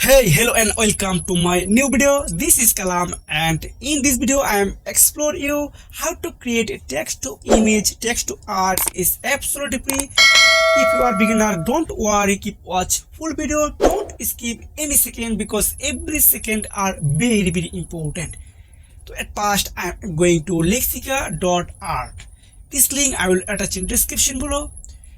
Hey, hello and welcome to my new video. This is Kalam, and in this video I am explore you how to create a text to image, text to art is absolutely free. If you are beginner, don't worry, keep watch full video, don't skip any second because every second are very important. So at first I am going to Lexica.art. This link I will attach in description below.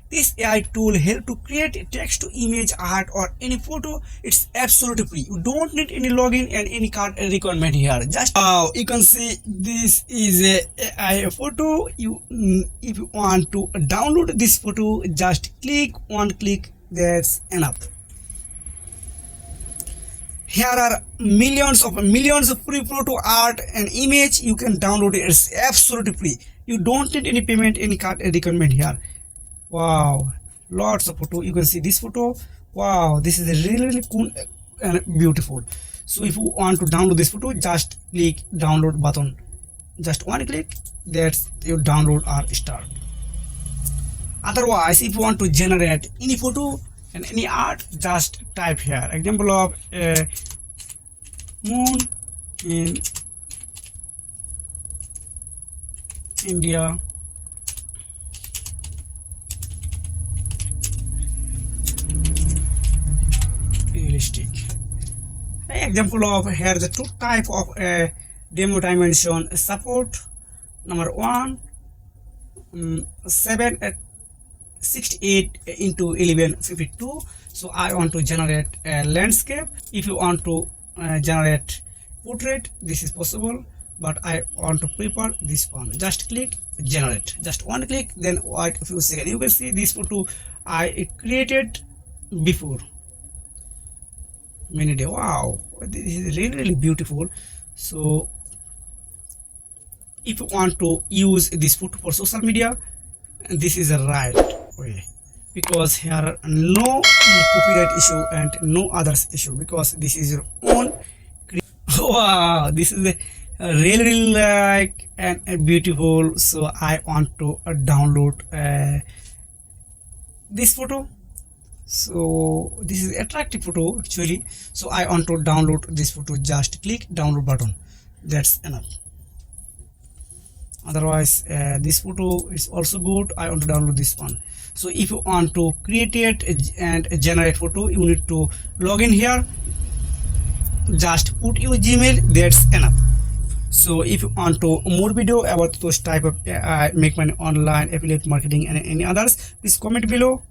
This AI tool help to create text to image, art or any photo. It's absolutely free. You don't need any login and any card requirement here. Just you can see this is a AI photo. If you want to download this photo, just click one click. That's enough. Here are millions of free photo, art and image. You can download it. It's absolutely free. You don't need any payment, any card requirement here. Wow, lots of photo. You can see this photo. Wow, this is really cool and beautiful. So if you want to download this photo, just click download button. Just one click, that's your download or start. Otherwise, if you want to generate any photo and any art, just type here example of a moon in India. Realistic. Example of here the two type of demo dimension support. Number one, 768 into 1152. So I want to generate a landscape. If you want to generate portrait, this is possible, but I want to prefer this one. Just click generate, just one click, then wait a few seconds. You can see this photo I created before many day. Wow, this is really beautiful. So if you want to use this photo for social media, this is the right way, because here are no copyright issue and no others issue, because this is your own. Wow, this is a really like and beautiful. So I want to download this photo. So this is attractive photo actually. So I want to download this photo. Just click download button. That's enough. Otherwise this photo is also good. I want to download this one. So if you want to create it and generate photo, you need to log in here. Just put your Gmail. That's enough. So if you want to more video about those type of make money online, affiliate marketing and any others, please comment below.